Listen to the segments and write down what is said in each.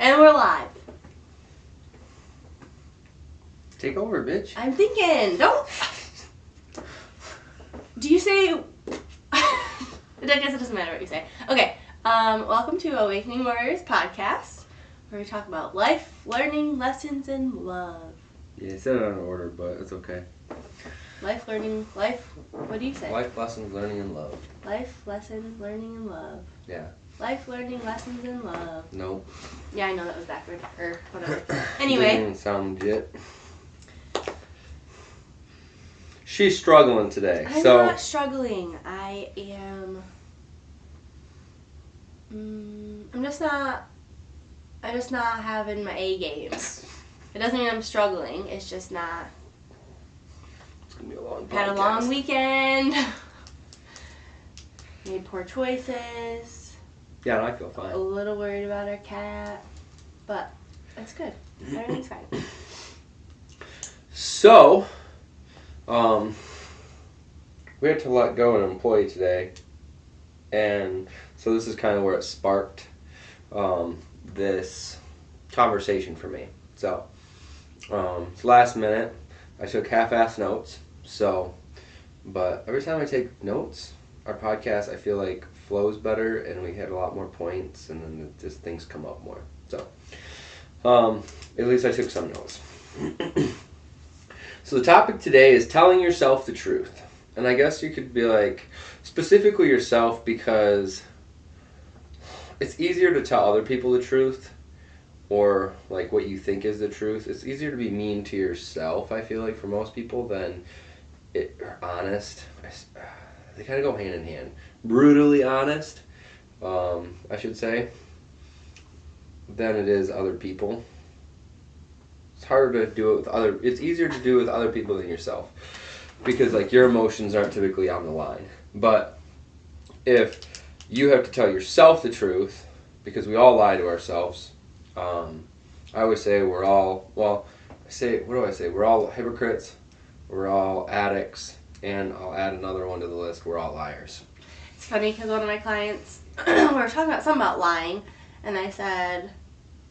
And we're live. Take over, bitch. I'm thinking, don't... Do you say... I guess it doesn't matter what you say. Okay, welcome to Awakening Warriors podcast, where we talk about life, learning, lessons, and love. Yeah, you said it out of order, but it's okay. Life, learning, what do you say? Life lessons, learning, and love. Life, lessons, learning, and love. Yeah. Life, learning, lessons, and love. Nope. Yeah, I know that was backward, or whatever. Didn't Anyway. even sound legit. She's struggling today, I'm so... not struggling. I am... I'm just not having my A games. It doesn't mean I'm struggling. It's just not... It's going to be a long podcast. Had a long weekend. Made poor choices. Yeah, and I feel fine. A little worried about our cat. But it's good. Everything's fine. So, we had to let go of an employee today. And so this is kind of where it sparked this conversation for me. So, last minute, I took half-ass notes. So, but every time I take notes, our podcast, I feel like flows better, and we had a lot more points, and then just things come up more. So, at least I took some notes. So the topic today is telling yourself the truth. And I guess you could be like, specifically yourself, because it's easier to tell other people the truth, or like what you think is the truth. It's easier to be mean to yourself, I feel like, for most people, than honest. They kind of go hand in hand. Brutally honest, I should say, than it is other people. It's harder to do it with it's easier to do with other people than yourself, because like your emotions aren't typically on the line. But if you have to tell yourself the truth, because we all lie to ourselves, I always say we're all, what do I say? We're all hypocrites, we're all addicts, and I'll add another one to the list, we're all liars. It's funny because one of my clients, we were talking about something about lying, and I said,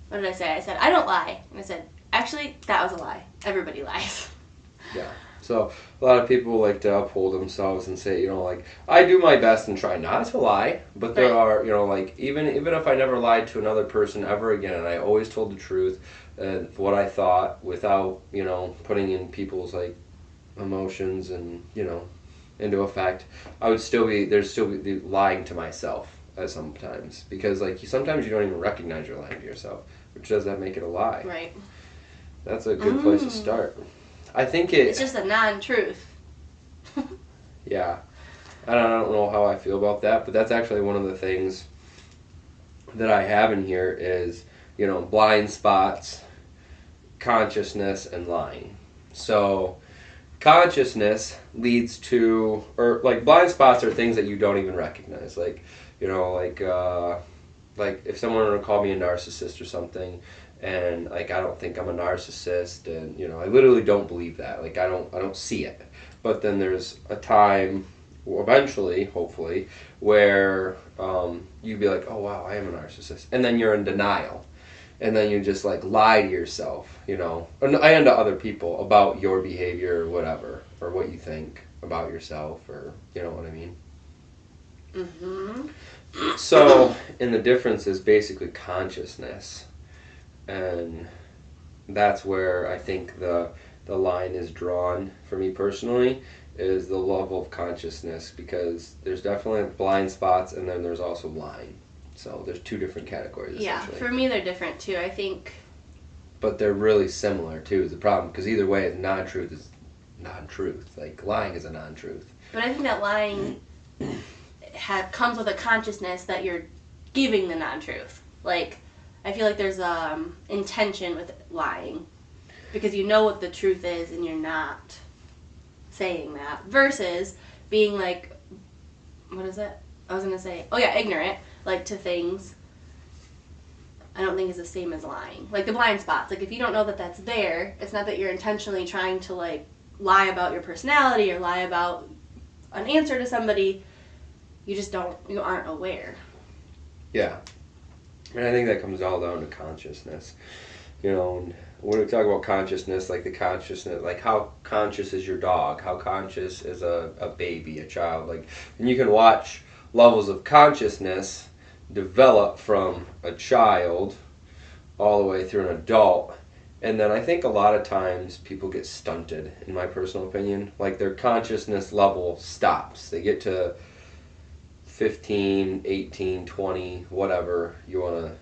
what did I say? I said, I don't lie. And I said, actually, that was a lie. Everybody lies. Yeah. So a lot of people like to uphold themselves and say, like, I do my best and try not to lie, but there are, like, even if I never lied to another person ever again, and I always told the truth and what I thought without, putting in people's like emotions and, into effect, I would still be lying to myself sometimes, because like sometimes you don't even recognize you're lying to yourself, which does that make it a lie? Right. That's a good place to start. I think it's just a non-truth. Yeah. I don't know how I feel about that, but that's actually one of the things that I have in here is, blind spots, consciousness, and lying. So consciousness leads to, or like blind spots are things that you don't even recognize. Like, like if someone were to call me a narcissist or something, and like I don't think I'm a narcissist, and I literally don't believe that. Like I don't see it. But then there's a time, eventually, hopefully, where you'd be like, oh wow, I am a narcissist, and then you're in denial, and then you just like lie to yourself, and to other people about your behavior or whatever, or what you think about yourself, or you know what I mean. Mm-hmm. So, and the difference is basically consciousness. And that's where I think the line is drawn for me personally, is the level of consciousness, because there's definitely blind spots and then there's also lying. So there's two different categories. Yeah, for me they're different too, I think. But they're really similar too, is the problem, because either way, non-truth is non-truth. Like lying is a non-truth. But I think that lying comes with a consciousness that you're giving the non-truth. Like, I feel like there's intention with lying, because you know what the truth is and you're not saying that, versus being like, what is it? I was going to say, ignorant, like to things. I don't think is the same as lying. Like the blind spots. Like if you don't know that that's there, it's not that you're intentionally trying to like lie about your personality or lie about an answer to somebody. You aren't aware. Yeah. And I think that comes all down to consciousness. You know, and when we talk about consciousness, like the consciousness, like how conscious is your dog? How conscious is a baby, a child? Like, and you can watch levels of consciousness develop from a child all the way through an adult. And then I think a lot of times people get stunted, in my personal opinion. Like their consciousness level stops. They get to 15, 18, 20, whatever you want to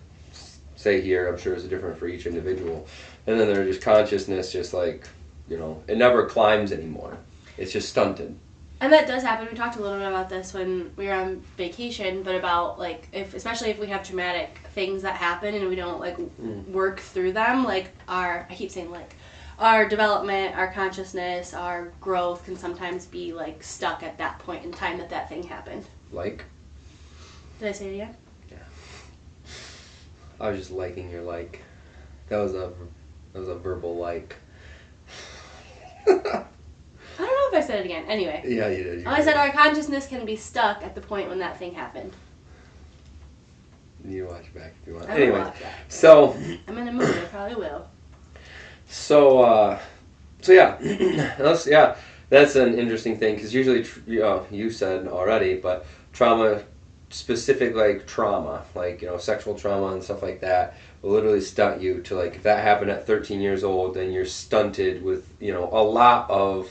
say here. I'm sure it's different for each individual. And then their just consciousness just like, you know, it never climbs anymore. It's just stunted. And that does happen. We talked a little bit about this when we were on vacation, but about like especially if we have traumatic things that happen and we don't like work through them, like I keep saying like our development, our consciousness, our growth can sometimes be like stuck at that point in time that thing happened. Like? Did I say it again? Yeah. I was just liking your like. That was a verbal like. I don't know if I said it again. Anyway. Yeah, you did. I said our consciousness can be stuck at the point when that thing happened. You watch it back if you want. I Anyway, will watch that. So. I'm in a mood. I probably will. So yeah, that's an interesting thing because usually, you said already, but trauma, specific like trauma, like, you know, sexual trauma and stuff like that, will literally stunt you to like, if that happened at 13 years old, then you're stunted with, you know, a lot of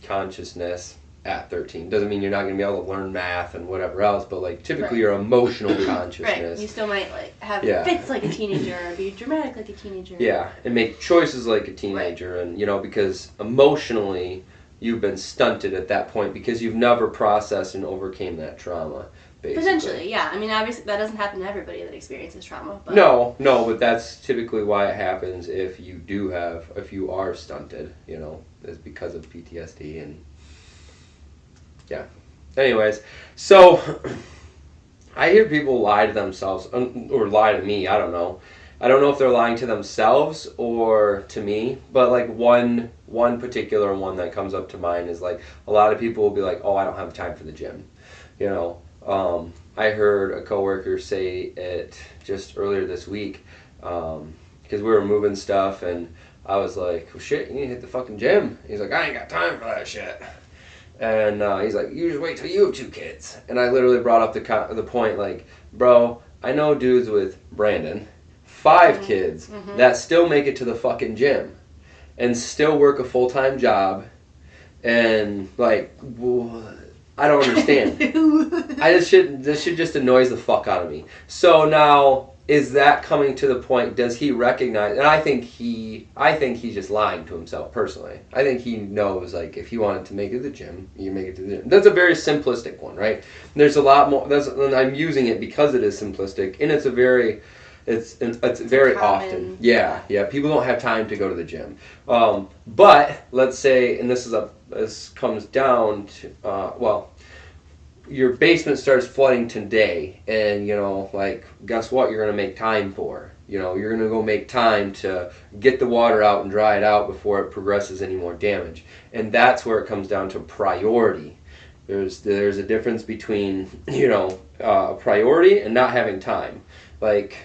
consciousness at 13. Doesn't mean you're not going to be able to learn math and whatever else, but like typically your emotional consciousness. Right. You still might like have fits like a teenager or be dramatic like a teenager. Yeah, and make choices like a teenager, and you know, because emotionally you've been stunted at that point because you've never processed and overcame that trauma. Basically. Potentially, yeah. I mean, obviously that doesn't happen to everybody that experiences trauma. But No, but that's typically why it happens if you are stunted, you know, is because of PTSD and yeah. Anyways, so I hear people lie to themselves or lie to me. I don't know. I don't know if they're lying to themselves or to me, but like one particular one that comes up to mind is like a lot of people will be like, "Oh, I don't have time for the gym," you know. I heard a coworker say it just earlier this week because we were moving stuff, and I was like, well, "Shit, you need to hit the fucking gym." He's like, "I ain't got time for that shit." And he's like, "You just wait till you have 2 kids." And I literally brought up the point, like, bro, I know dudes with Brandon, 5 kids that still make it to the fucking gym and still work a full-time job, and like, I don't understand. This shit just annoys the fuck out of me. So now, is that coming to the point? Does he recognize? And I think he's just lying to himself personally. I think he knows, like, if he wanted to make it to the gym, you make it to the gym. That's a very simplistic one, right? There's a lot more. And I'm using it because it is simplistic, and it's very common. Often. Yeah. People don't have time to go to the gym. But let's say, and this comes down to your basement starts flooding today, and you know, like, guess what? You're gonna make time for. You know, you're gonna go make time to get the water out and dry it out before it progresses any more damage. And that's where it comes down to priority. There's a difference between, you know, a priority and not having time. Like,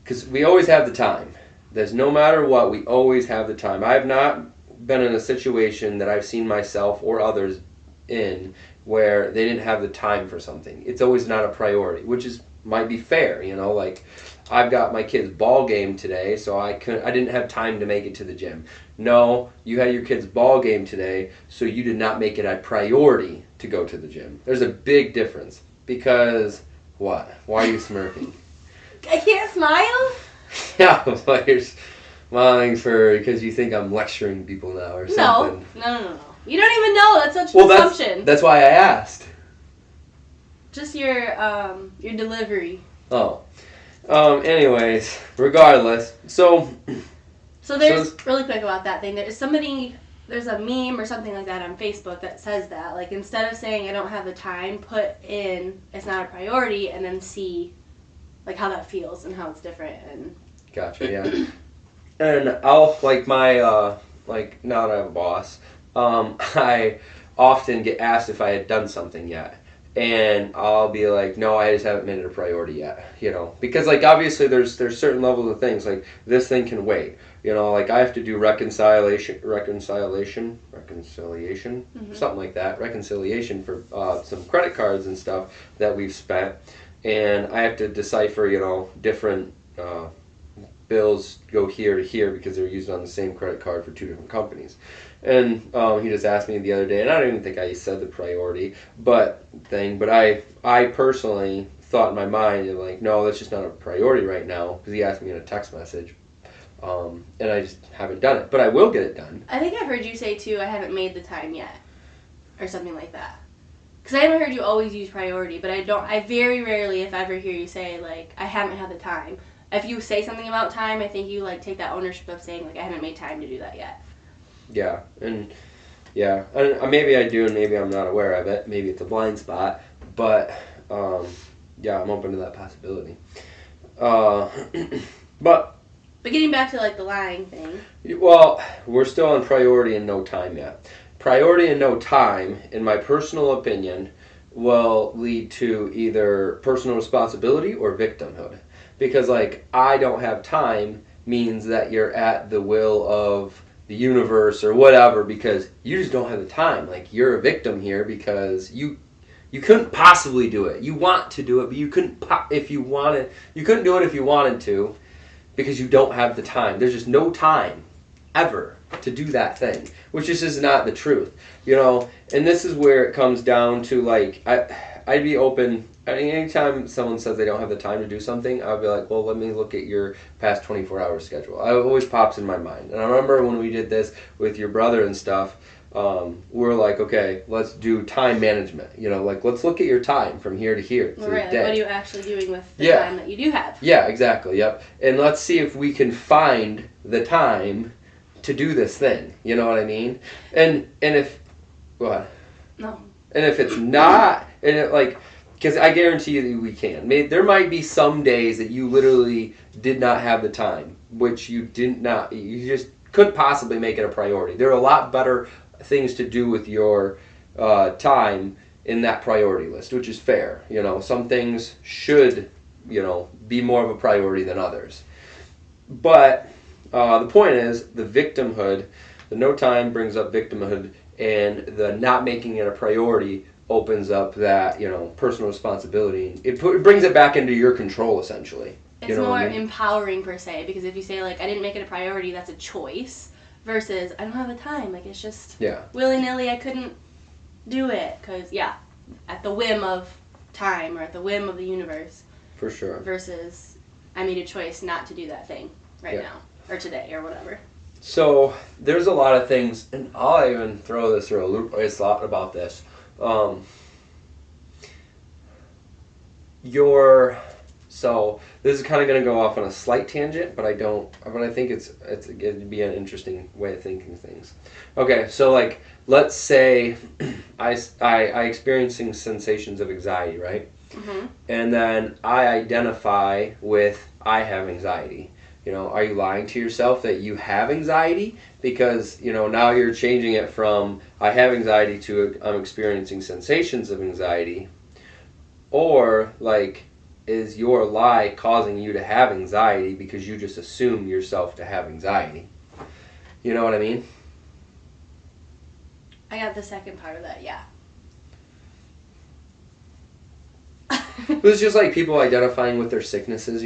because we always have the time. There's no matter what, we always have the time. I have not been in a situation that I've seen myself or others in where they didn't have the time for something. It's always not a priority, which might be fair, you know, like I've got my kid's ball game today, so I didn't have time to make it to the gym. No, you had your kid's ball game today, so you did not make it a priority to go to the gym. There's a big difference because what? Why are you smirking? I can't smile? Yeah, like you're smiling because you think I'm lecturing people now or something. No. You don't even know. That's such an assumption. That's why I asked. Just your delivery. Oh. Anyways, regardless. So there's really quick about that thing. There's a meme or something like that on Facebook that says that. Like, instead of saying I don't have the time, put in it's not a priority and then see like how that feels and how it's different. And gotcha, yeah. And I'll like my now that I have a boss, I often get asked if I had done something yet. and I'll be like, no, I just haven't made it a priority yet, because like obviously there's certain levels of things like this thing can wait, like I have to do reconciliation, something like that, reconciliation for some credit cards and stuff that we've spent, and I have to decipher, different bills go here to here because they're used on the same credit card for two different companies. And he just asked me the other day, and I don't even think I said the priority but I personally thought in my mind, like, no, that's just not a priority right now, because he asked me in a text message, and I just haven't done it, but I will get it done. I think I've heard you say too, I haven't made the time yet, or something like that. Because I haven't heard you always use priority, but I very rarely, if ever, hear you say, like, I haven't had the time. If you say something about time, I think you, like, take that ownership of saying, like, I haven't made time to do that yet. Yeah, and maybe I do, and maybe I'm not aware of it. Maybe it's a blind spot, but yeah, I'm open to that possibility. But getting back to, like, the lying thing. Well, we're still on priority and no time yet. Priority and no time, in my personal opinion, will lead to either personal responsibility or victimhood. Because, like, I don't have time means that you're at the will of the universe or whatever, because you just don't have the time. Like, you're a victim here because you couldn't possibly do it. You want to do it, but you couldn't if you wanted. You couldn't do it if you wanted to, because you don't have the time. There's just no time ever to do that thing, which is not the truth, and this is where it comes down to, like, I'd be open. I mean, anytime someone says they don't have the time to do something, I'll be like, well, let me look at your past 24-hour schedule. It always pops in my mind. And I remember when we did this with your brother and stuff, we're like, okay, let's do time management. Like, let's look at your time from here to here. Well, right, like, what are you actually doing with the time that you do have? Yeah, exactly, yep. And let's see if we can find the time to do this thing. You know what I mean? And if, what? No. And if it's not, and it, like, because I guarantee you that we can. There might be some days that you literally did not have the time, which you just couldn't possibly make it a priority. There are a lot better things to do with your time in that priority list, which is fair. Some things should, be more of a priority than others. But the point is, the victimhood, the no time brings up victimhood, and the not making it a priority opens up that, personal responsibility. It brings it back into your control, essentially. It's more empowering, per se, because if you say, like, I didn't make it a priority, that's a choice, versus I don't have the time. Like, it's just willy-nilly, I couldn't do it, because, at the whim of time, or at the whim of the universe. For sure. Versus I made a choice not to do that thing right now, or today, or whatever. So, there's a lot of things, and I'll even throw this through a loop. I just thought about this. So this is kind of going to go off on a slight tangent, but I think it'd be an interesting way of thinking things. Okay, so, like, let's say I experiencing sensations of anxiety, right? Mm-hmm. And then I identify with I have anxiety. Are you lying to yourself that you have anxiety? Because, now you're changing it from I have anxiety to I'm experiencing sensations of anxiety. Or, like, is your lie causing you to have anxiety because you just assume yourself to have anxiety? You know what I mean? I got the second part of that, yeah. It's just like people identifying with their sicknesses,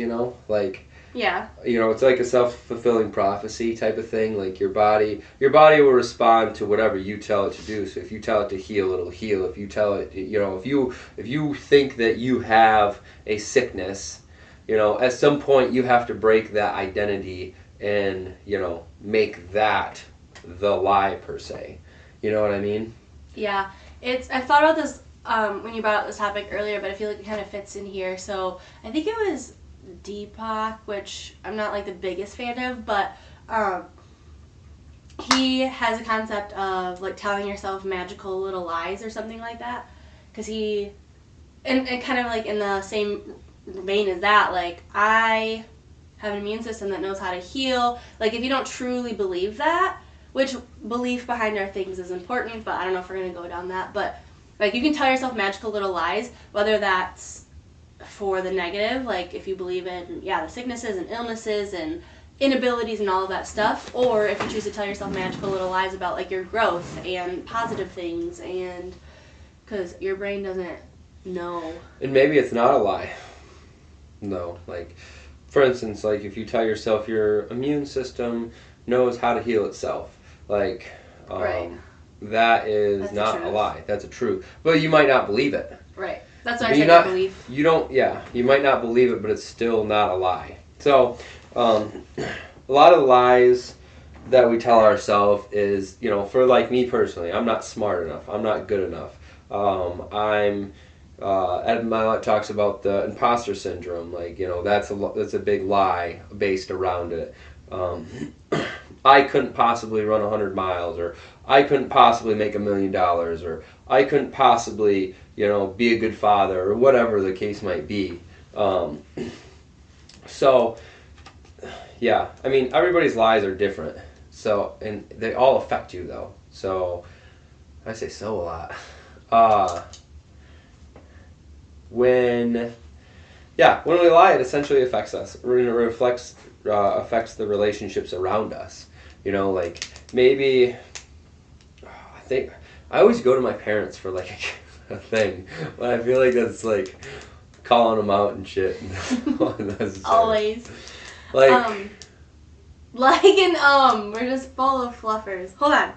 like... Yeah. It's like a self-fulfilling prophecy type of thing. Like, your body will respond to whatever you tell it to do. So if you tell it to heal, it'll heal. If you tell it, if you think that you have a sickness, at some point you have to break that identity and, make that the lie, per se. You know what I mean? Yeah. I thought about this when you brought up this topic earlier, but I feel like it kind of fits in here. So I think it was Deepak, which I'm not, like, the biggest fan of, but he has a concept of, like, telling yourself magical little lies or something like that, because and kind of, like, in the same vein as that, like, I have an immune system that knows how to heal. Like, if you don't truly believe that, which belief behind our things is important, but I don't know if we're going to go down that, but Like, you can tell yourself magical little lies, whether that's for the negative, like if you believe in, the sicknesses and illnesses and inabilities and all of that stuff, or if you choose to tell yourself magical little lies about, like, your growth and positive things, and because your brain doesn't know. And maybe it's not a lie. No, like, for instance, like, if you tell yourself your immune system knows how to heal itself, like, Right. that is That's not the a truth. lie. That's a truth. But you might not believe it. Right. That's what But I said, your belief. You don't, you might not believe it, but it's still not a lie. So, a lot of lies that we tell ourselves is, for, like, me personally, I'm not smart enough. I'm not good enough. Ed Milet talks about the imposter syndrome. Like, that's a big lie based around it. I couldn't possibly run 100 miles, or I couldn't possibly make $1 million, or I couldn't possibly, be a good father, or whatever the case might be. So, yeah, I mean, everybody's lies are different. So, and they all affect you, though. So, I say so a lot. When we lie, it essentially affects us. It affects the relationships around us. Like, maybe, I think, I always go to my parents for, like, a thing, but I feel like that's, like, calling them out and shit. Always. Like, we're just full of fluffers. Hold on.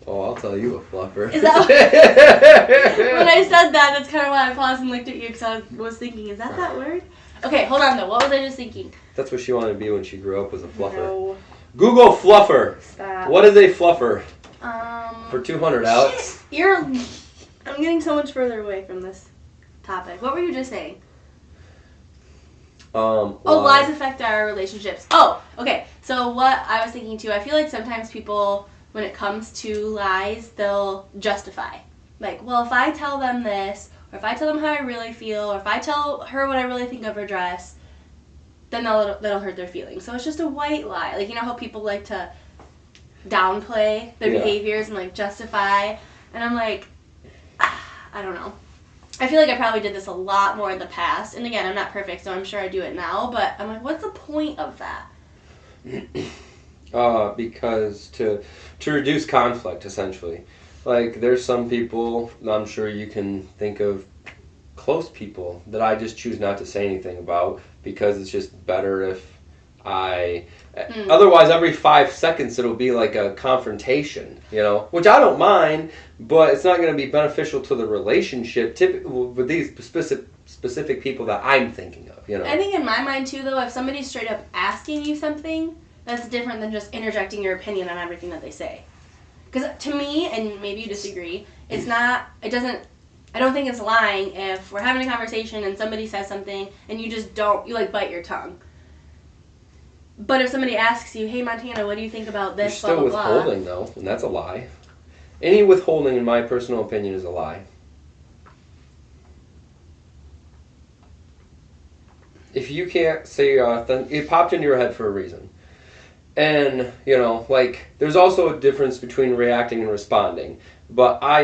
oh, I'll tell you a fluffer. Is that when I said that, that's kind of why I paused and looked at you, because I was thinking, is that word? Okay, hold on though. What was I just thinking? That's what she wanted to be when she grew up, was a fluffer. No. Google fluffer. Stop. What is a fluffer? For 200, Alex. I'm getting so much further away from this topic. What were you just saying? Lies affect our relationships. Oh, okay. So what I was thinking too, I feel like sometimes people, when it comes to lies, they'll justify. Like, well, if I tell them this, or if I tell them how I really feel, or if I tell her what I really think of her dress, then that'll hurt their feelings. So it's just a white lie. Like, how people like to downplay their behaviors and, like, justify. And I'm like, I don't know. I feel like I probably did this a lot more in the past. And again, I'm not perfect, so I'm sure I do it now. But I'm like, what's the point of that? Because to reduce conflict, essentially. Like, there's some people, I'm sure you can think of close people, that I just choose not to say anything about, because it's just better if otherwise every 5 seconds it'll be like a confrontation, which I don't mind, but it's not going to be beneficial to the relationship with these specific people that I'm thinking of, I think in my mind too, though, if somebody's straight up asking you something, that's different than just interjecting your opinion on everything that they say. Because to me, and maybe you disagree, I don't think it's lying if we're having a conversation and somebody says something and you just you like bite your tongue. But if somebody asks you, hey Montana, what do you think about this? You're still withholding, though, and that's a lie. Any withholding, in my personal opinion, is a lie. If you can't say it popped into your head for a reason. And, there's also a difference between reacting and responding. But I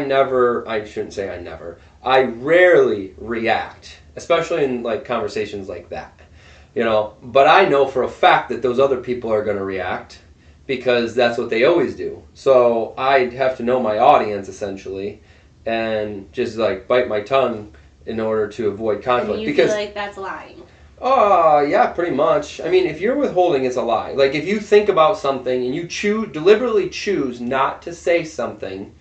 rarely react, especially in, like, conversations like that. But I know for a fact that those other people are going to react, because that's what they always do. So I have to know my audience, essentially, and just, like, bite my tongue in order to avoid conflict. And you feel like that's lying. Yeah, pretty much. I mean, if you're withholding, it's a lie. Like, if you think about something and you deliberately choose not to say something,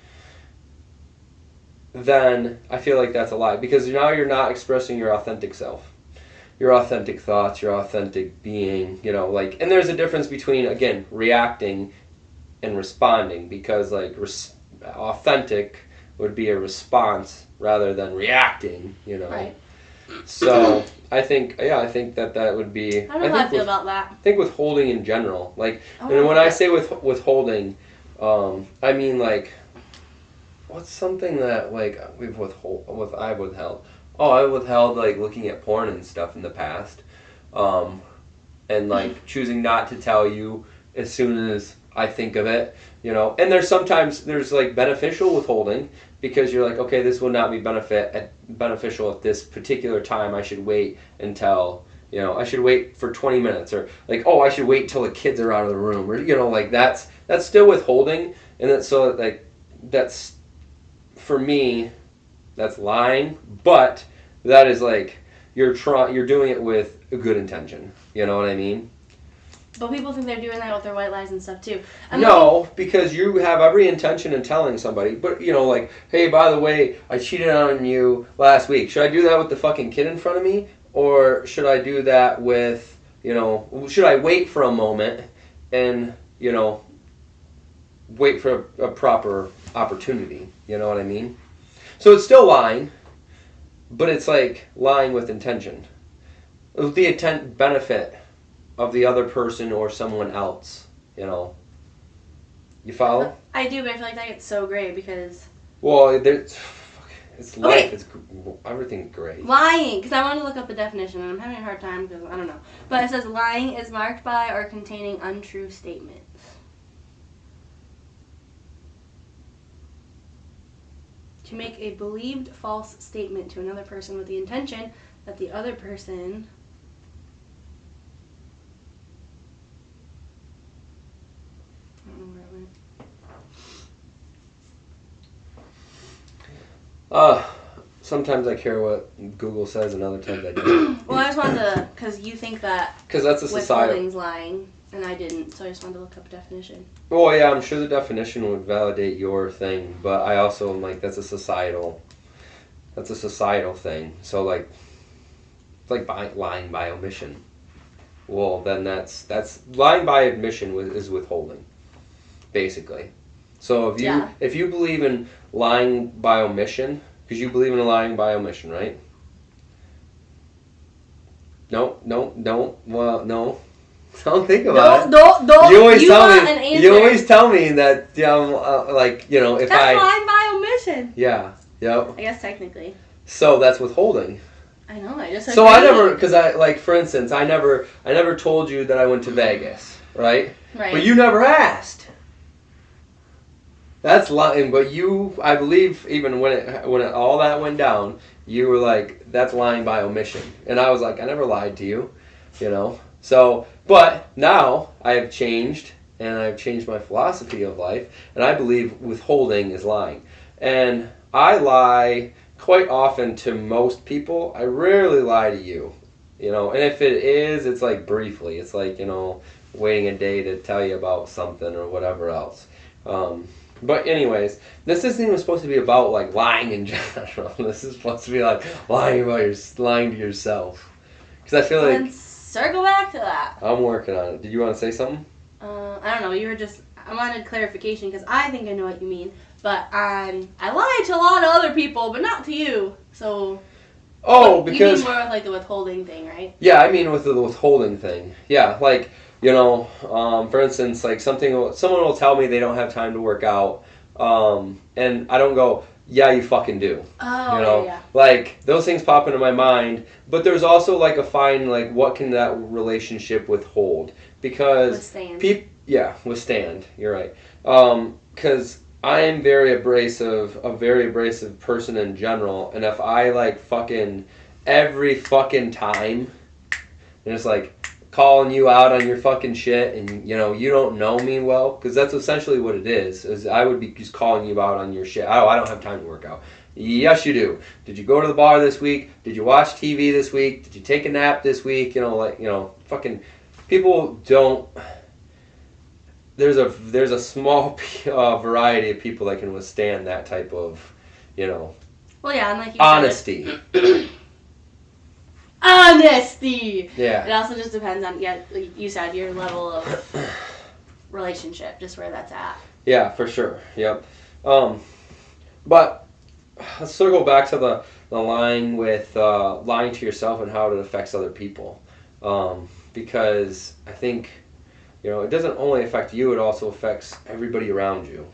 then I feel like that's a lie. Because now you're not expressing your authentic self. Your authentic thoughts, your authentic being, and there's a difference between, again, reacting and responding, because, like, authentic would be a response rather than reacting, Right. So, I think that would be... I don't know how I feel about that. I think withholding in general, like, and when I say withholding, I mean, like, what's something that, like, I've withheld? Oh, I withheld, like, looking at porn and stuff in the past. And, like, choosing not to tell you as soon as I think of it, and there's sometimes like beneficial withholding because you're like, okay, this will not be beneficial at this particular time. I should wait until, I should wait for 20 minutes, or like, oh, I should wait until the kids are out of the room, or like that's still withholding, and that's for me, that's lying, but that is like you're doing it with a good intention. You know what I mean? But people think they're doing that with their white lies and stuff too. No, because you have every intention in telling somebody. But, like, hey, by the way, I cheated on you last week. Should I do that with the fucking kid in front of me? Or should I do that with, should I wait for a moment and, wait for a proper opportunity? You know what I mean? So it's still lying, but it's like lying with intention. With the intent benefit of the other person or someone else, You follow? I do, but I feel like that gets so gray because... Well, it's life. It's everything's gray. Lying, because I wanted to look up the definition, and I'm having a hard time because I don't know. But it says lying is marked by or containing untrue statements. To make a believed false statement to another person with the intention that the other person... Sometimes I care what Google says, and other times I don't. Well, I just wanted to, because you think that because that's a societal withholding's lying, and I didn't, so I just wanted to look up a definition. Well, yeah, I'm sure the definition would validate your thing, but I also am like that's a societal thing. So like, it's like lying by omission. Well, then that's lying by admission is withholding, basically. So if you believe in lying by omission, because you believe in lying by omission, right? No. Well, no. Don't think about it. Don't. You always tell me that if that's lying by omission. Yeah. Yep. I guess technically. So that's withholding. I know. I just. So I never, because for instance, I never told you that I went to Vegas, right? Right. But you never asked. That's lying, but I believe, even when all that went down, you were like, that's lying by omission. And I was like, I never lied to you, So, but now I have changed, and I've changed my philosophy of life, and I believe withholding is lying. And I lie quite often to most people. I rarely lie to you, And if it is, it's like briefly. It's like, waiting a day to tell you about something or whatever else. But anyways, this isn't even supposed to be about like lying in general. This is supposed to be like lying to yourself. Because I feel like... Let's circle back to that. I'm working on it. Did you want to say something? I don't know. I wanted clarification because I think I know what you mean. But I lie to a lot of other people, but not to you. So... Oh, because... You mean more with like the withholding thing, right? Yeah, I mean with the withholding thing. Yeah, like... for instance, like someone will tell me they don't have time to work out, and I don't go, yeah, you fucking do. Oh, yeah. Like, those things pop into my mind, but there's also like a fine, like, what can that relationship withhold? Because... Withstand. Withstand, you're right. Because I am a very abrasive person in general, and if I, like, fucking, every fucking time, and it's like... calling you out on your fucking shit, and you don't know me well, because that's essentially what it is I would be just calling you out on your shit. Oh, I don't have time to work out. Yes, you do. Did you go to the bar this week? Did you watch TV this week? Did you take a nap this week? Fucking people don't... There's a small variety of people that can withstand that type of, well, yeah, and like you honesty. Honesty! Yeah. It also just depends on, like you said, your level of relationship, just where that's at. Yeah, for sure. Yep. But let's circle back to the lying with lying to yourself and how it affects other people. Because I think, it doesn't only affect you, it also affects everybody around you.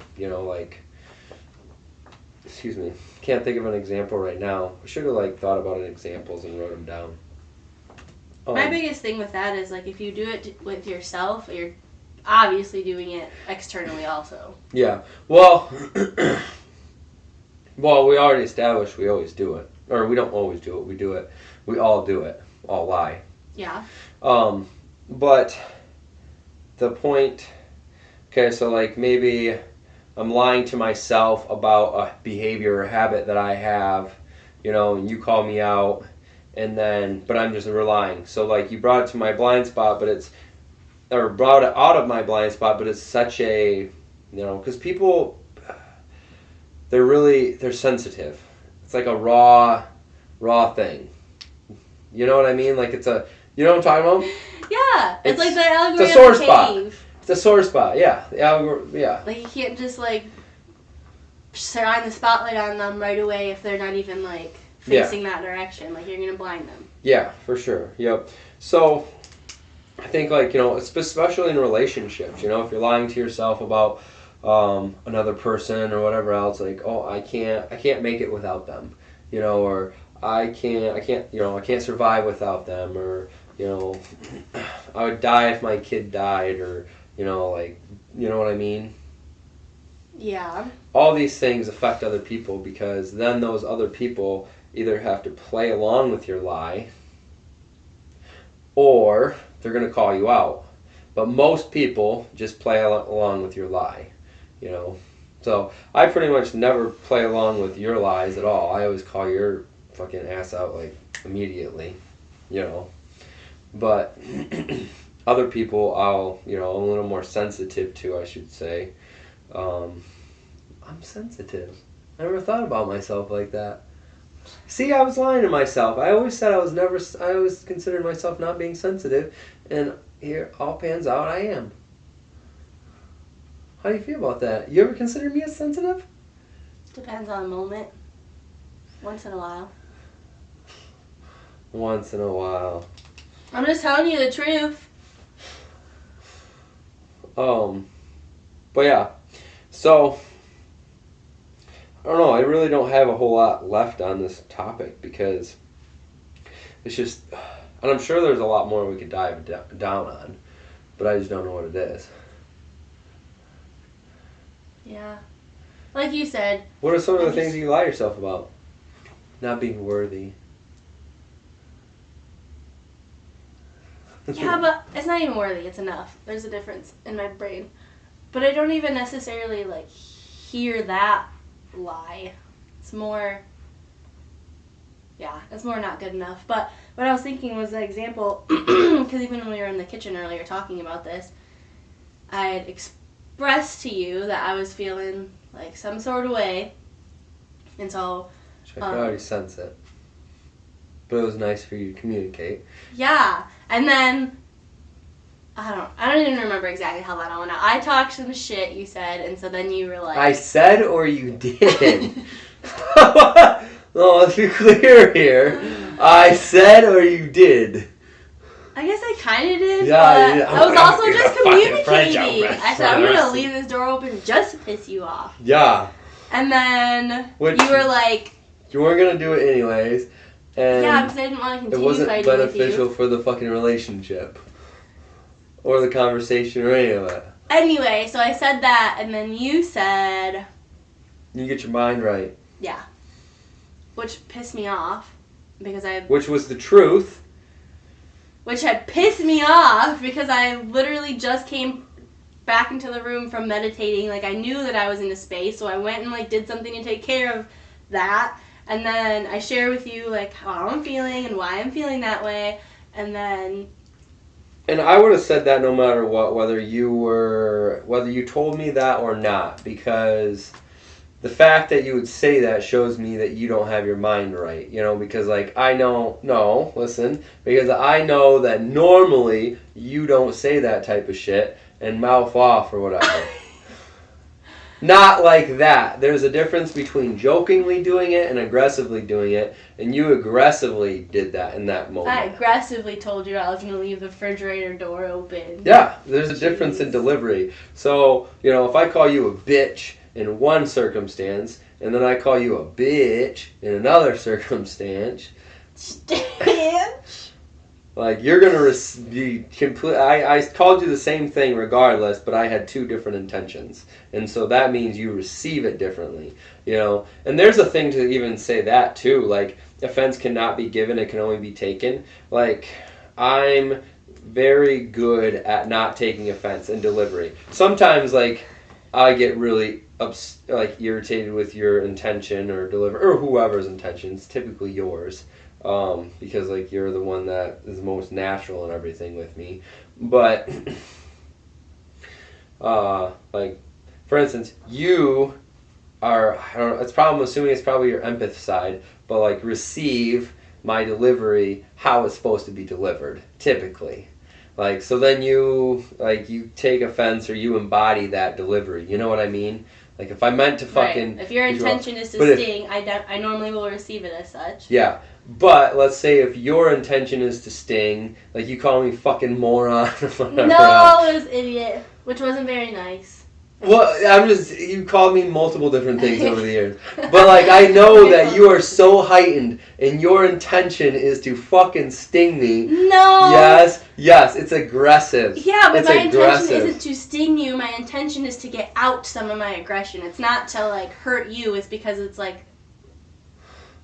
Excuse me. Can't think of an example right now. I should have thought about examples and wrote them down. My biggest thing with that is if you do it with yourself, obviously doing it externally also. Yeah. Well, well, we already established we always do it. Or we don't always do it. We do it. We all do it. All lie. Yeah. But the point, okay, so like maybe I'm lying to myself about a behavior or habit that I have, and you call me out, but I'm just relying. So like you brought it to my blind spot, or brought it out of my blind spot, but it's such a, because people, they're sensitive. It's like a raw thing. You know what I mean? Like you know what I'm talking about? Yeah, it's like the algorithm. It's a sore spot. It's a sore spot. Yeah, yeah. Like you can't just like shine the spotlight on them right away if they're not even like facing that direction. Like you're gonna blind them. Yeah, for sure. Yep. So I think like especially in relationships, if you're lying to yourself about another person or whatever else, like I can't make it without them, or I can't survive without them, or I would die if my kid died, or like what I mean. Yeah. All these things affect other people because then those other people either have to play along with your lie or they're going to call you out. But most people just play along with your lie, So I pretty much never play along with your lies at all. I always call your fucking ass out like immediately, But other people I'm a little more sensitive to, I should say. I'm sensitive. I never thought about myself like that. See, I was lying to myself. I always said I always considered myself not being sensitive, and here, all pans out, I am. How do you feel about that? You ever consider me as sensitive? Depends on the moment. Once in a while. Once in a while. I'm just telling you the truth. But yeah. So, I don't know. I really don't have a whole lot left on this topic because it's just, and I'm sure there's a lot more we could dive down on, but I just don't know what it is. Yeah. Like you said. What are some of the things you lie to yourself about? Not being worthy. Yeah, but it's not even worthy. It's enough. There's a difference in my brain. But I don't even necessarily, hear that lie. It's more... Yeah, it's more not good enough. But what I was thinking was the example, because even when we were in the kitchen earlier talking about this, I had expressed to you that I was feeling, some sort of way. And so... I could already sense it. But it was nice for you to communicate. Yeah. And then, I don't even remember exactly how that all went out. I talked some shit, you said, and so then you were like... I said or you did? Well, let's be clear here. I said or you did? I guess I kind of did, yeah, but I was also just communicating. I said, I'm going to leave this door open just to piss you off. Yeah. And then you were like... You weren't going to do it anyways. And yeah, because I didn't want to continue fighting with you. It wasn't beneficial for the fucking relationship. Or the conversation or any of it. Anyway, so I said that, and then you said... You get your mind right. Yeah. Which pissed me off, because Which was the truth. Which had pissed me off, because I literally just came back into the room from meditating. I knew that I was in a space, so I went and, did something to take care of that. And then I share with you, how I'm feeling and why I'm feeling that way. And then... And I would have said that no matter what, whether you told me that or not. Because the fact that you would say that shows me that you don't have your mind right. Because, I know... No, listen. Because I know that normally you don't say that type of shit and mouth off or whatever. Not like that. There's a difference between jokingly doing it and aggressively doing it, and you aggressively did that in that moment. I aggressively told you I was going to leave the refrigerator door open. Yeah, there's a difference in delivery. So, if I call you a bitch in one circumstance, and then I call you a bitch in another circumstance... Like, you're going to be complete. I called you the same thing regardless, but I had two different intentions. And so that means you receive it differently, you know? And there's a thing to even say that, too. Like, offense cannot be given, it can only be taken. Like, I'm very good at not taking offense in delivery. Sometimes, like, I get really irritated with your intention or or whoever's intentions, typically yours. Because like you're the one that is most natural and everything with me, but like for instance, you are, I don't know, I'm assuming it's probably your empath side, but like receive my delivery how it's supposed to be delivered typically. Like, so then you take offense or you embody that delivery. You know what I mean? Like, if I meant to fucking... Right. If your intention is to sting, I normally will receive it as such. Yeah. But, let's say if your intention is to sting, like, you call me fucking moron or whatever. No, it was idiot. Which wasn't very nice. Well, you called me multiple different things over the years. But, like, I know that you are so heightened and your intention is to fucking sting me. No! Yes, it's aggressive. Yeah, but my intention isn't to sting you. My intention is to get out some of my aggression. It's not to, like, hurt you. It's because it's, like...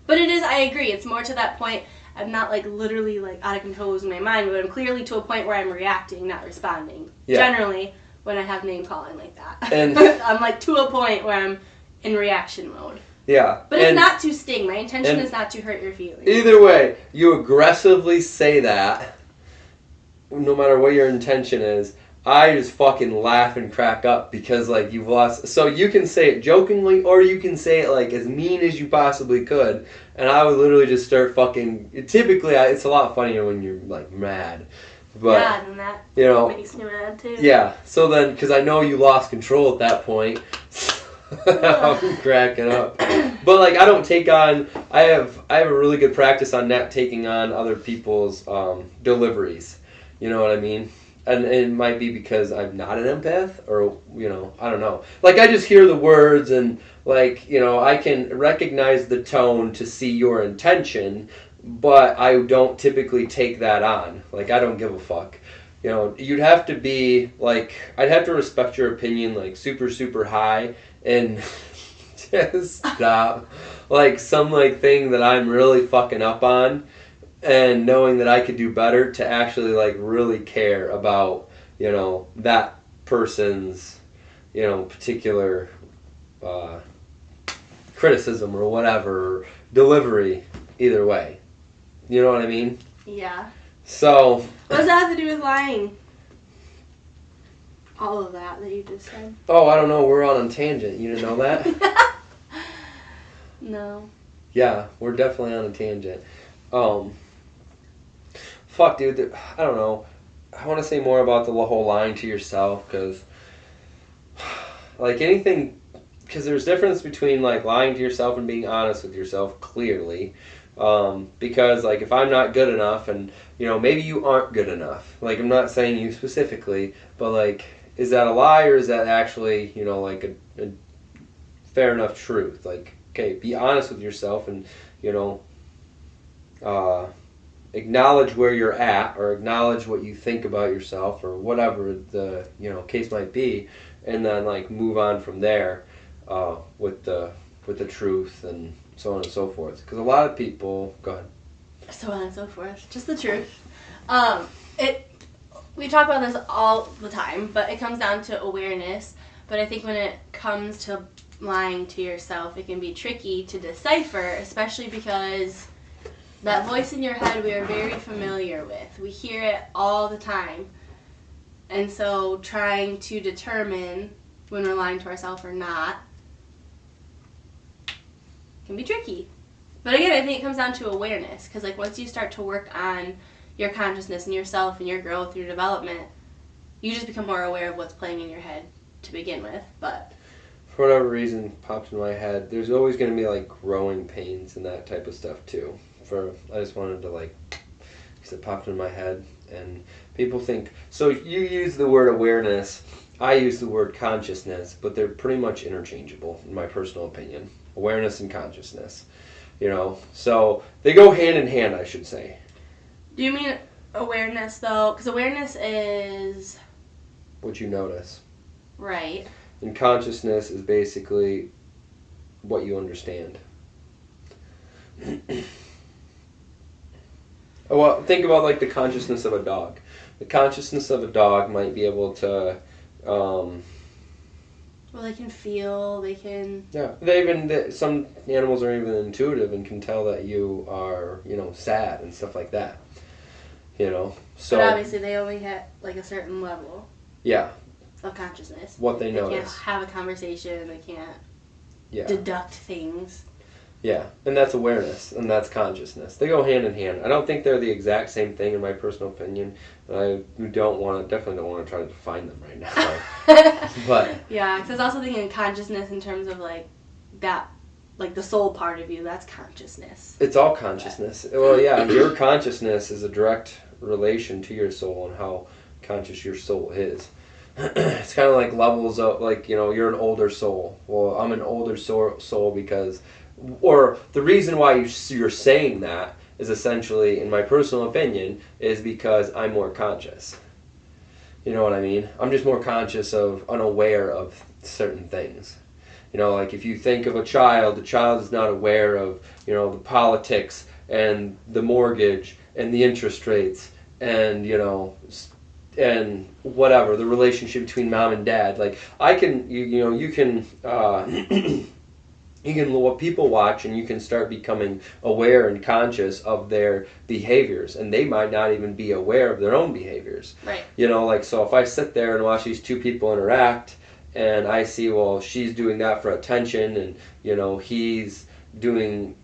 But it is, I agree. It's more to that point. I'm not, like, literally, like, out of control losing my mind, but I'm clearly to a point where I'm reacting, not responding. Yeah. Generally, when I have name calling like that. And I'm, like, to a point where I'm in reaction mode. Yeah. But it's not to sting. My intention is not to hurt your feelings. Either way, you aggressively say that, no matter what your intention is, I just fucking laugh and crack up because, like, you've lost... So you can say it jokingly or you can say it, like, as mean as you possibly could. And I would literally just start fucking... Typically, it's a lot funnier when you're, like, mad. But, yeah, and that makes me mad, too. Yeah, so then, because I know you lost control at that point, I'm cracking up. But, like, I don't take on... I have a really good practice on not taking on other people's deliveries. You know what I mean? And it might be because I'm not an empath, or, you know, I don't know. Like, I just hear the words and, like, you know, I can recognize the tone to see your intention, but I don't typically take that on. Like, I don't give a fuck. You know, you'd have to be, like, I'd have to respect your opinion, like, super, super high, and just stop. Like, some, like, thing that I'm really fucking up on, and knowing that I could do better to actually, like, really care about, you know, that person's, you know, particular criticism or whatever, delivery, either way. You know what I mean? Yeah. So... What does that have to do with lying? All of that you just said. Oh, I don't know. We're on a tangent. You didn't know that? No. Yeah, we're definitely on a tangent. Fuck, dude. I don't know. I want to say more about the whole lying to yourself, because, like, anything... Because there's difference between, like, lying to yourself and being honest with yourself, clearly. Because, like, if I'm not good enough, and, you know, maybe you aren't good enough. Like, I'm not saying you specifically, but, like, is that a lie, or is that actually, you know, like, a fair enough truth? Like, okay, be honest with yourself and, you know, acknowledge where you're at, or acknowledge what you think about yourself, or whatever the, you know, case might be, and then, like, move on from there with the truth and so on and so forth. Because a lot of people... Go ahead. So on and so forth. Just the truth. We talk about this all the time, but it comes down to awareness. But I think when it comes to lying to yourself, it can be tricky to decipher, especially because that voice in your head we are very familiar with. We hear it all the time. And so trying to determine when we're lying to ourselves or not can be tricky. But again, I think it comes down to awareness, because, like, once you start to work on your consciousness and yourself and your growth, your development, you just become more aware of what's playing in your head to begin with. But for whatever reason popped in my head, there's always going to be, like, growing pains and that type of stuff too. I just wanted to, like, because it popped in my head, and people think, so you use the word awareness, I use the word consciousness, but they're pretty much interchangeable in my personal opinion. Awareness and consciousness, you know, so they go hand in hand, I should say. do you mean awareness, though, because awareness is what you notice. right. And consciousness is basically what you understand. Well, think about like the consciousness of a dog. The consciousness of a dog might be able to. Well, they can feel. They can. Yeah, some animals are even intuitive and can tell that you are, sad and stuff like that. So. But obviously, they only hit like a certain level. Yeah. Of consciousness. What they notice. They can't have a conversation. They can't. Yeah. Deduct things. Yeah, and that's awareness, and that's consciousness. They go hand in hand. I don't think they're the exact same thing, in my personal opinion. I definitely don't want to try to define them right now. But yeah, because I was also thinking consciousness in terms of like that, like the soul part of you. That's consciousness. It's all consciousness. Well, yeah, your consciousness is a direct relation to your soul and how conscious your soul is. It's kind of like levels of, like, you're an older soul. Well, I'm an older soul because, or the reason why you're saying that is essentially, in my personal opinion, is because I'm more conscious. You know what I mean? I'm just more conscious of, unaware of certain things. Like if you think of a child, the child is not aware of, the politics and the mortgage and the interest rates and, and whatever, the relationship between mom and dad. Like I can, you can what people watch, and you can start becoming aware and conscious of their behaviors, and they might not even be aware of their own behaviors. Right. So if I sit there and watch these two people interact, and I see, well, she's doing that for attention, and he's doing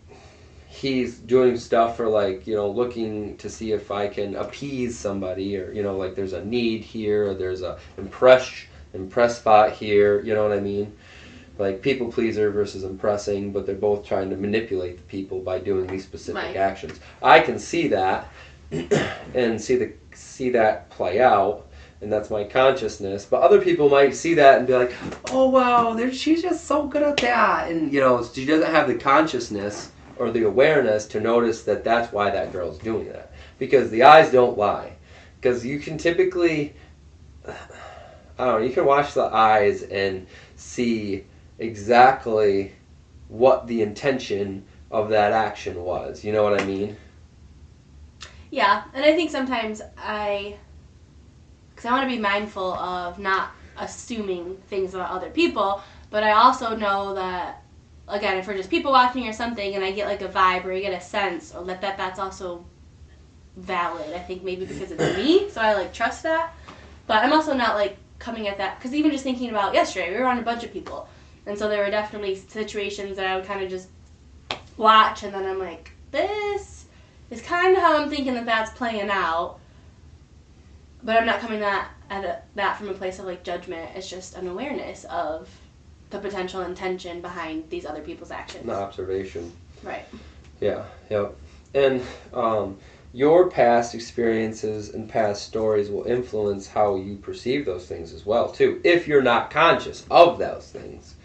stuff for, like, looking to see if I can appease somebody, or like there's a need here, or there's a impress spot here, you know what I mean? Like people pleaser versus impressing, but they're both trying to manipulate the people by doing these specific actions. I can see that and see that play out, and that's my consciousness. But other people might see that and be like, "Oh wow, she's just so good at that," and she doesn't have the consciousness or the awareness to notice that that's why that girl's doing that. Because the eyes don't lie. Because you can typically, you can watch the eyes and see exactly what the intention of that action was. You know what I mean? Yeah, and I think sometimes because I want to be mindful of not assuming things about other people, but I also know that, again, if we're just people watching or something, and I get like a vibe or I get a sense, or that's also valid. I think maybe because it's me, so I like trust that. But I'm also not like coming at that, because even just thinking about yesterday, we were around a bunch of people, and so there were definitely situations that I would kind of just watch, and then I'm like, this is kind of how I'm thinking that's playing out. But I'm not coming at that from a place of like judgment. It's just an awareness of the potential intention behind these other people's actions. The observation. Right. Yeah, yep. And your past experiences and past stories will influence how you perceive those things as well, too, if you're not conscious of those things.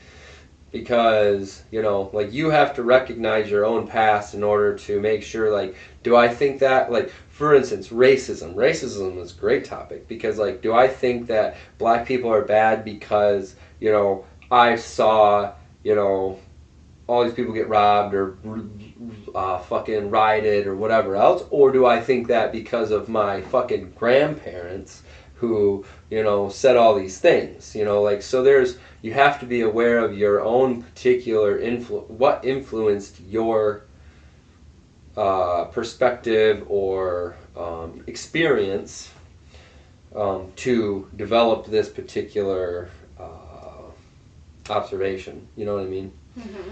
Because, like, you have to recognize your own past in order to make sure, like, do I think that, like, for instance, racism. Racism is a great topic because, like, do I think that black people are bad because, I saw, all these people get robbed or fucking rioted or whatever else? Or do I think that because of my fucking grandparents who, said all these things? So you have to be aware of your own particular what influenced your perspective or experience to develop this particular observation. You know what I mean? Mm-hmm.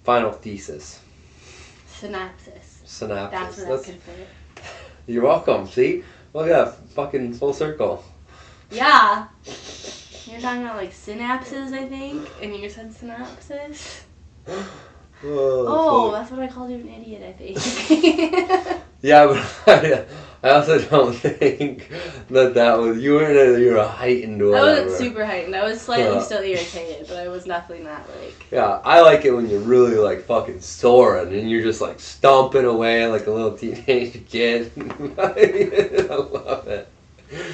Final thesis. Synopsis. Synopsis. That's what I could fit. You're welcome. See? Look at that. Fucking full circle. Yeah. You're talking about like synapses, I think, and you said synopsis. Oh, that's what I called you, an idiot, I think. Yeah, but I also don't think that was you were heightened or I whatever. wasn't super heightened. I was slightly still irritated, but I was definitely not like. Yeah, I like it when you're really like fucking soaring and you're just like stomping away like a little teenage kid. I love it.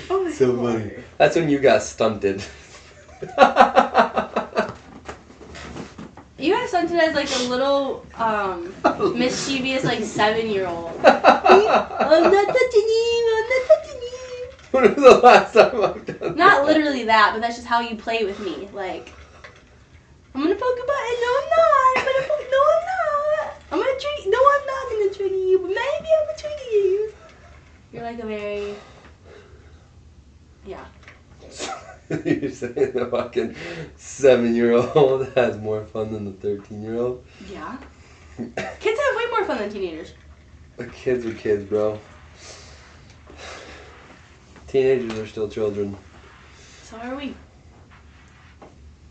Oh my So God. funny. That's when you got stunted. You got stunted as like a little mischievous like 7-year-old. I'm not touching you. I'm not touching you. When was the last time I've done that? Not literally that, but that's just how you play with me. Like, I'm gonna poke a button. No, I'm not. No, I'm not. I'm gonna treat. No, I'm not gonna trigger you, but maybe I'm gonna trigger you. You're like a very. Yeah. You're saying the fucking 7-year-old has more fun than the 13-year-old? Yeah. Kids have way more fun than teenagers. The kids are kids, bro. Teenagers are still children. So are we.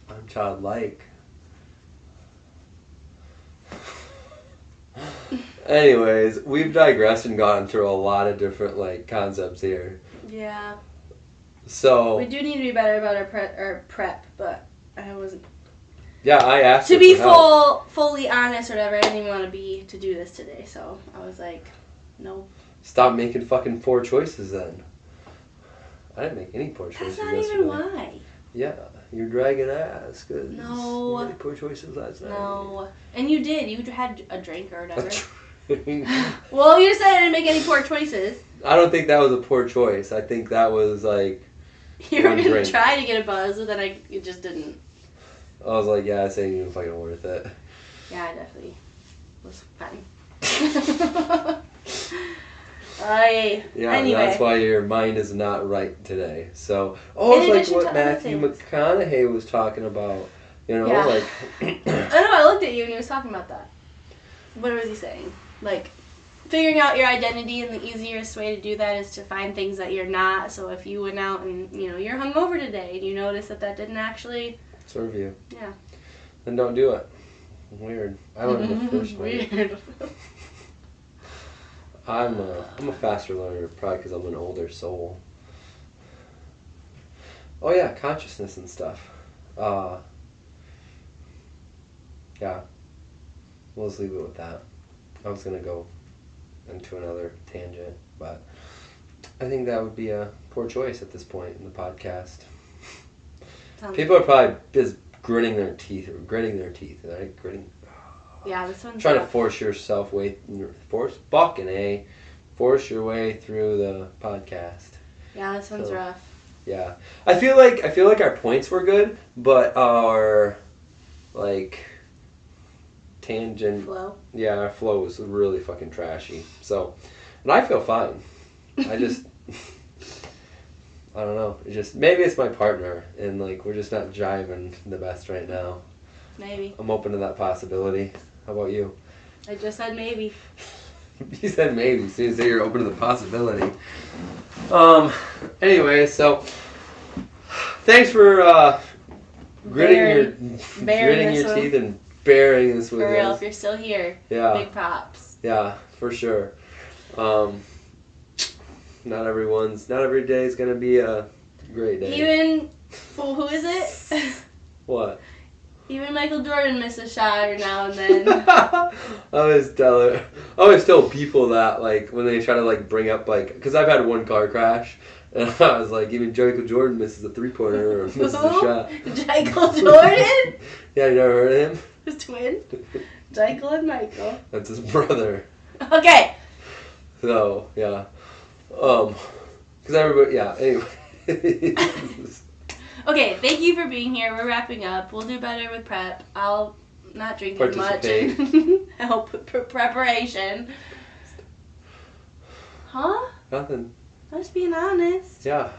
I'm childlike. Anyways, we've digressed and gone through a lot of different like concepts here. Yeah. So We do need to be better about our prep, but I wasn't. yeah, I asked To her be for help. fully honest or whatever, I didn't even want to do this today, so I was like, no. Stop making fucking poor choices then. I didn't make any poor choices That's not yesterday. even why. Yeah, you're dragging ass because No. you made poor choices last night. No. And you did. You had a drink or whatever. I Well, you said I didn't make any poor choices. don't think that was a poor choice. I think that was like, You were One going to drink. try to get a buzz, but then it just didn't. I was like, yeah, this ain't even fucking worth it. Yeah, I definitely was fine. Yeah, anyway. that's why your mind is not right today. So, In it's addition like what to other Matthew things. McConaughey was talking about. You know, Yeah. like, I know, I looked at you and he was talking about that. What was he saying? Like, figuring out your identity, and the easiest way to do that is to find things that you're not. So if you went out and, you're hungover today and you notice that didn't actually, serve you. yeah. Then don't do it. Weird. I learned the first night. Weird. I'm a faster learner, probably because I'm an older soul. Oh yeah, consciousness and stuff. Yeah. We'll just leave it with that. I was gonna go into another tangent, but I think that would be a poor choice at this point in the podcast. People are probably just gritting their teeth, right? Gritting. Yeah, this one's Trying to rough. force your way through the podcast. Yeah, this one's So, rough. Yeah, I feel like our points were good, but our like tangent, Flow. yeah, our flow was really fucking trashy. So, and I feel fine. I just, I don't know. Maybe it's my partner, and like we're just not jiving the best right now. Maybe. I'm open to that possibility. How about you? I just said maybe. You said maybe, so you say you're open to the possibility. Anyway, so thanks for gritting bearing this your one. teeth and bearing this with For real, us. if you're still here, Yeah, big props. yeah, for sure. Not every day is gonna be a great day. Even, well, who is it? What? Even Michael Jordan misses a shot every now and then. I always tell people that, like, when they try to, like, bring up, like, because I've had one car crash, and I was like, even Michael Jordan misses a three-pointer or misses a shot. Michael Jordan? Yeah, you never heard of him? His twin? Michael and Michael. That's his brother. Okay. So, yeah. Because everybody, yeah, anyway. Okay, thank you for being here. We're wrapping up. We'll do better with prep. I'll not drink as much and help with preparation. Huh? Nothing. I'm just being honest. Yeah.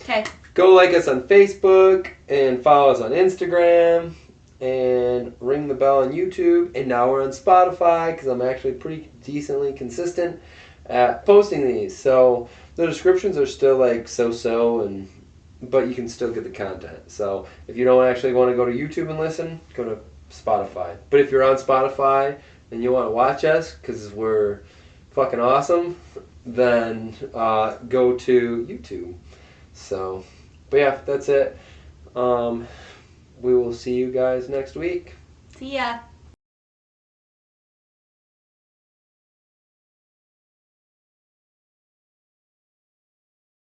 Okay. Go like us on Facebook and follow us on Instagram and ring the bell on YouTube. And now we're on Spotify because I'm actually pretty decently consistent at posting these. So the descriptions are still like so-so, but you can still get the content. So if you don't actually want to go to YouTube and listen, go to Spotify. But if you're on Spotify and you want to watch us, because we're fucking awesome, then go to YouTube. So, but yeah, that's it. We will see you guys next week. See ya.